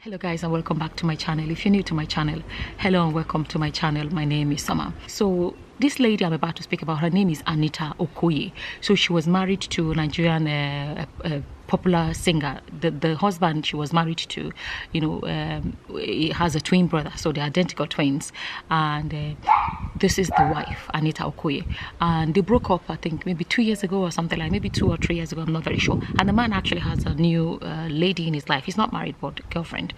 Hello guys, and welcome back to my channel. If you're new to my channel, hello and welcome to my channel. My name is Summer. So this lady I'm about to speak about, her name is Anita Okoye. So she was married to a Nigerian popular singer. The husband she was married to, he has a twin brother, so they're identical twins. And this is the wife, Anita Okoye. And they broke up, I think, maybe 2 years ago or something, like maybe 2 or 3 years ago. I'm not very sure. And the man actually has a new lady in his life. He's not married, but girlfriend.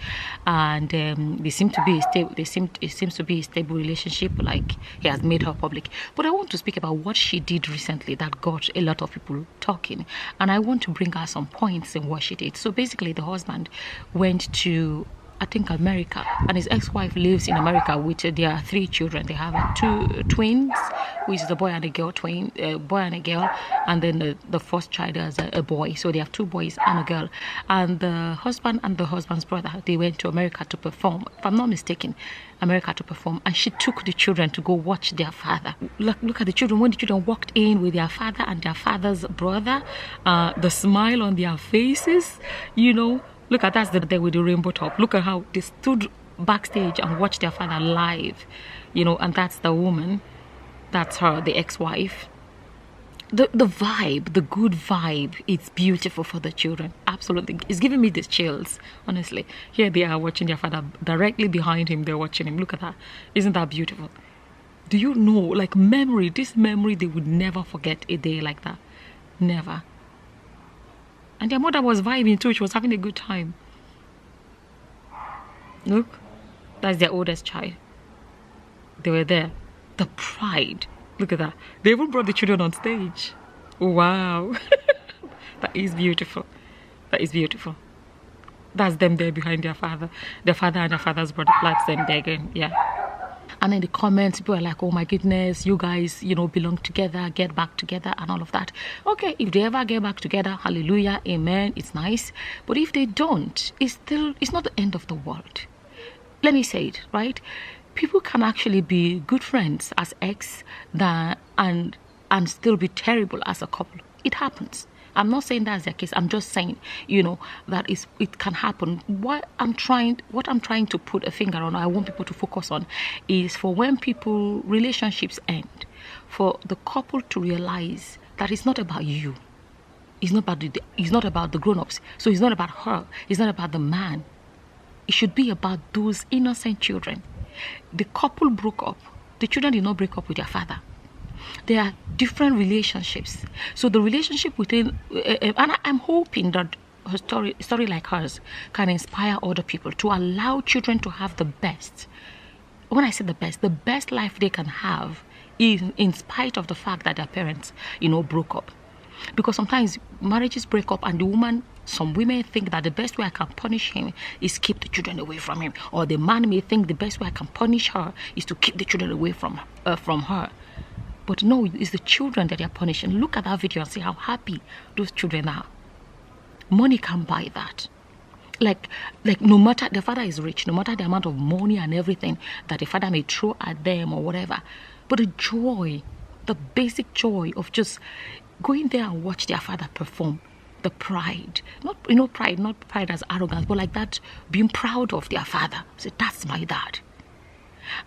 And they seem to be stable. It seems to be a stable relationship. Like he has made her public. But I want to speak about what she did recently that got a lot of people talking. And I want to bring out some points in what she did. So basically, the husband went to, I think, America, and his ex-wife lives in America with their 3 children. They have 2 twins, which is a boy and a girl boy and a girl, and then the first child is a boy. So they have 2 boys and a girl. And the husband and the husband's brother, they went to America to perform, if I'm not mistaken, America to perform, and she took the children to go watch their father. Look at the children. When the children walked in with their father and their father's brother, the smile on their faces, look at, that's the day with the rainbow top. Look at how they stood backstage and watched their father live, and that's the woman. That's her, the ex-wife. The vibe, the good vibe, it's beautiful for the children. Absolutely. It's giving me these chills, honestly. Here they are watching their father. Directly behind him, they're watching him. Look at that. Isn't that beautiful? Do you know, like this memory, they would never forget a day like that. Never. And their mother was vibing too. She was having a good time. Look, that's their oldest child. They were there. The pride. Look at that. They even brought the children on stage. Wow. That is beautiful. That is beautiful. That's them there behind their father. Their father and their father's brother. That's them there again. Yeah. And in the comments, people are like, oh my goodness, you guys, belong together, get back together and all of that. Okay, if they ever get back together, hallelujah, amen, it's nice. But if they don't, it's not the end of the world. Let me say it, right? People can actually be good friends as ex and still be terrible as a couple. It happens. I'm not saying that's the case. I'm just saying, that it can happen. What I'm trying to put a finger on, I want people to focus on, is for when relationships end, for the couple to realize that it's not about you. It's not about the grown-ups. So it's not about her. It's not about the man. It should be about those innocent children. The couple broke up. The children did not break up with their father. There are different relationships. So the relationship within, and I'm hoping that a story like hers can inspire other people to allow children to have the best. When I say the best life they can have, in spite of the fact that their parents, broke up. Because sometimes marriages break up and some women think that the best way I can punish him is keep the children away from him. Or the man may think the best way I can punish her is to keep the children away from her. But no, it's the children that they're punishing. Look at that video and see how happy those children are. Money can't buy that. Like no matter, the father is rich, no matter the amount of money and everything that the father may throw at them or whatever. But the joy, the basic joy of just going there and watch their father perform, the pride, not pride as arrogance, but like that, being proud of their father. Say, that's my dad.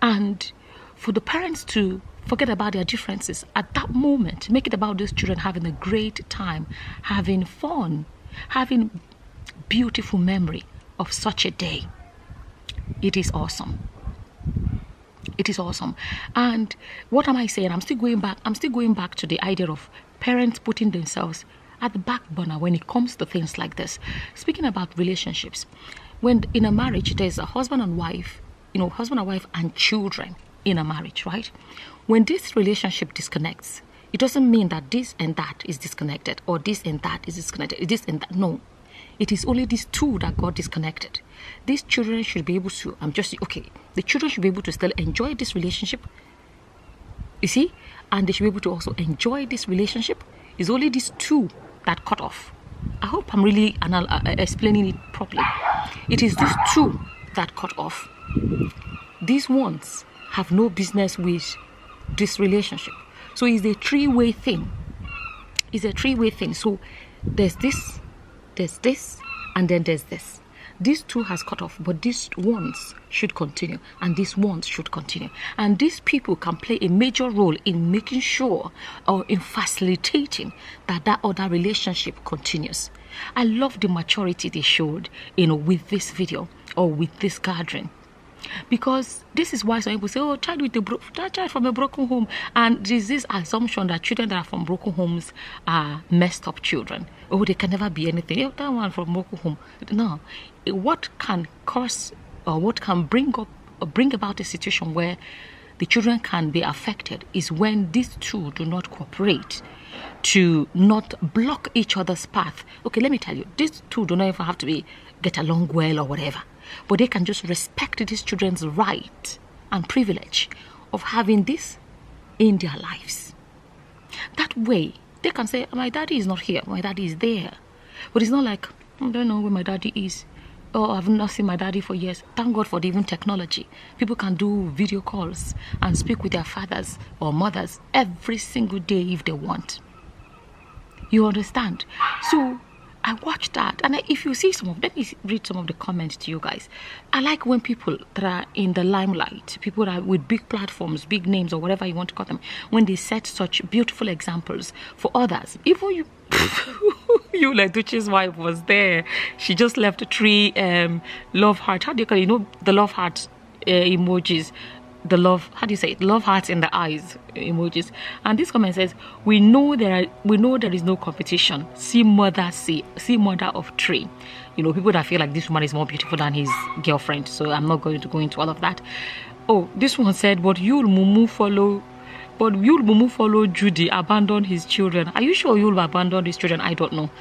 And for the parents to forget about their differences at that moment, make it about those children having a great time, having fun, having beautiful memory of such a day. It is awesome. It is awesome. And what am I saying? I'm still going back to the idea of parents putting themselves at the back burner when it comes to things like this. Speaking about relationships, when in a marriage there's a husband and wife and children in a marriage, right? When this relationship disconnects, it doesn't mean that this and that is disconnected, or this and that is disconnected, this and that. No. It is only these two that got disconnected. These children should be able to, the children should be able to still enjoy this relationship. You see? And they should be able to also enjoy this relationship. It's only these two that cut off. I hope I'm really explaining it properly. It is these two that cut off. These ones have no business with this relationship. So it's a three-way thing. So there's this, and then there's this. These two has cut off, but these ones should continue, and these ones should continue. And these people can play a major role in making sure or in facilitating that other relationship continues. I love the maturity they showed, with this video or with this gathering. Because this is why some people say, oh, child from a broken home. And there's this assumption that children that are from broken homes are messed up children. Oh, they can never be anything. Oh, that one from broken home. No. What can cause or what can bring about a situation where the children can be affected is when these two do not cooperate to not block each other's path. Okay, let me tell you, these two do not even have to get along well or whatever. But they can just respect these children's right and privilege of having this in their lives. That way, they can say, my daddy is not here, my daddy is there. But it's not like, I don't know where my daddy is. Oh, I've not seen my daddy for years. Thank God for even technology. People can do video calls and speak with their fathers or mothers every single day if they want. You understand? So I watched that, and if you see let me read some of the comments to you guys. I like when people that are in the limelight, people that are with big platforms, big names, or whatever you want to call them, when they set such beautiful examples for others. Even you, like Duchi's wife was there. She just left 3 love heart. How do you call it? The love heart emojis. The love, how do you say it? Love hearts in the eyes emojis. And this comment says, we know there is no competition. See mother of 3. People that feel like this woman is more beautiful than his girlfriend. So I'm not going to go into all of that. Oh, this one said, but you'll Mumu follow Judy, abandon his children. Are you sure you'll abandon his children? I don't know.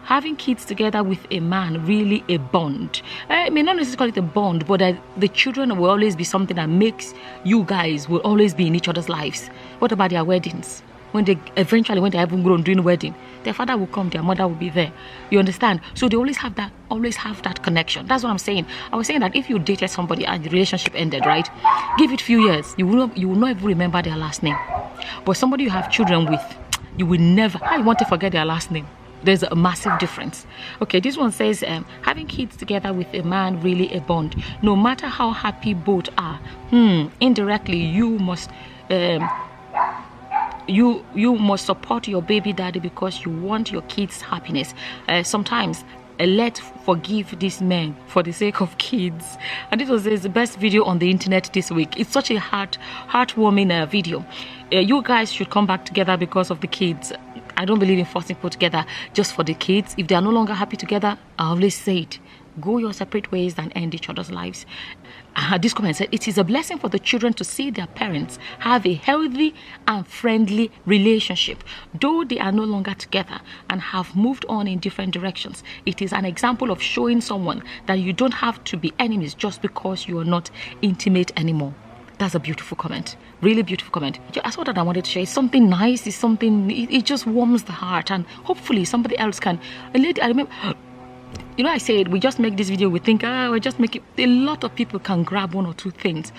Having kids together with a man, really a bond. I may not necessarily call it a bond, but the children will always be something that makes you guys will always be in each other's lives. What about their weddings? When they're even grown doing wedding, their father will come, their mother will be there. You understand? So they always have that connection. That's what I'm saying. I was saying that if you dated somebody and the relationship ended, right? Give it a few years, you will not even remember their last name. But somebody you have children with, you will never. How you want to forget their last name? There's a massive difference. Okay, this one says, having kids together with a man, really a bond. No matter how happy both are, indirectly you must support your baby daddy because you want your kids' happiness. Sometimes let's forgive these men for the sake of kids. And this was the best video on the internet this week. It's such a heartwarming video. You guys should come back together because of the kids. I don't believe in forcing people together just for the kids. If they are no longer happy together, I always say it. Go your separate ways and end each other's lives. This comment said, it is a blessing for the children to see their parents have a healthy and friendly relationship. Though they are no longer together and have moved on in different directions, it is an example of showing someone that you don't have to be enemies just because you are not intimate anymore. That's a beautiful comment. Really beautiful comment. I saw that I wanted to share. It's something nice. It's something, it just warms the heart. And hopefully somebody else can. A lady, I remember, I said, we just make this video. We think, we just make it. A lot of people can grab one or two things.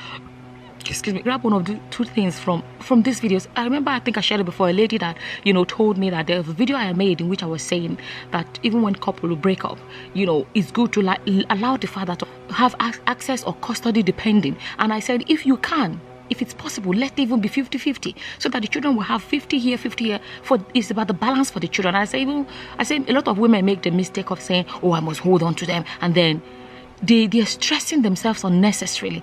Grab one or two things from these videos. I remember, I think I shared it before, a lady that, told me that there's a video I made in which I was saying that even when couple will break up, it's good to allow the father to have access or custody depending. And I said, if it's possible, let it even be 50-50 so that the children will have 50 here, 50 here. It's about the balance for the children. I say a lot of women make the mistake of saying, oh, I must hold on to them. And then they're stressing themselves unnecessarily.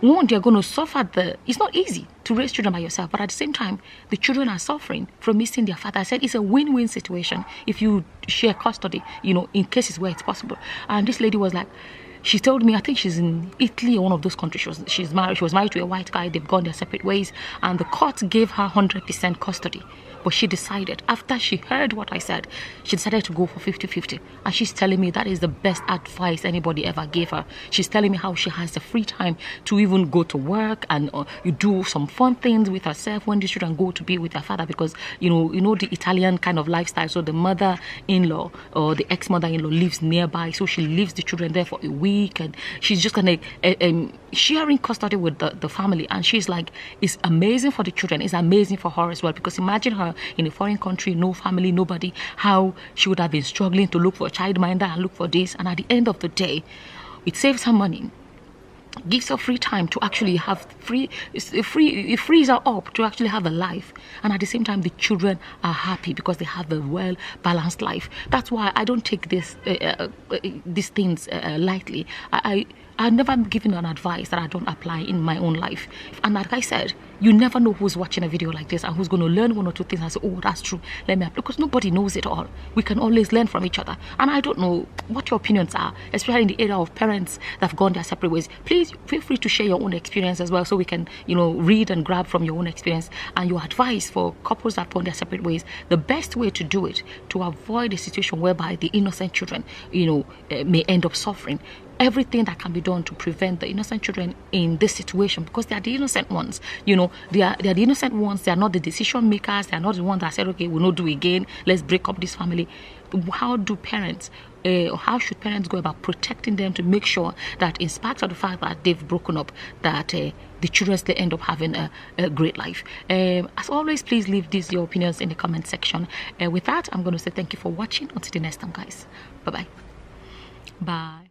One, they're going to suffer it's not easy to raise children by yourself, but at the same time, the children are suffering from missing their father. I said it's a win-win situation if you share custody, in cases where it's possible. And this lady was like, she told me, I think she's in Italy or one of those countries. She was married to a white guy. They've gone their separate ways. And the court gave her 100% custody. But she decided, after she heard what I said, she decided to go for 50-50. And she's telling me that is the best advice anybody ever gave her. She's telling me how she has the free time to even go to work and you do some fun things with herself when the children go to be with her father. Because, the Italian kind of lifestyle. So the mother-in-law or the ex-mother-in-law lives nearby. So she leaves the children there for a week. And she's just kind of sharing custody with the family. And she's like, it's amazing for the children. It's amazing for her as well. Because imagine her her in a foreign country, no family, nobody, how she would have been struggling to look for a childminder and look for this. And at the end of the day, it saves her money, gives her free time to actually have it frees her up to actually have a life, and at the same time the children are happy because they have a well balanced life. That's why I don't take these things lightly. I've never given an advice that I don't apply in my own life. And like I said, you never know who's watching a video like this and who's going to learn one or two things and say, oh, that's true, let me apply. Because nobody knows it all. We can always learn from each other. And I don't know what your opinions are, especially in the area of parents that have gone their separate ways. Please feel free to share your own experience as well, so we can, read and grab from your own experience and your advice for couples that have gone their separate ways. The best way to do it, to avoid a situation whereby the innocent children, may end up suffering. Everything that can be done to prevent the innocent children in this situation, because they are the innocent ones. They are the innocent ones. They are not the decision makers. They are not the ones that said, okay, we'll not do again, let's break up this family. How should parents go about protecting them to make sure that, in spite of the fact that they've broken up, that the children still end up having a great life? As always, please leave your opinions in the comment section. With that, I'm going to say thank you for watching. Until the next time, guys. Bye-bye. Bye.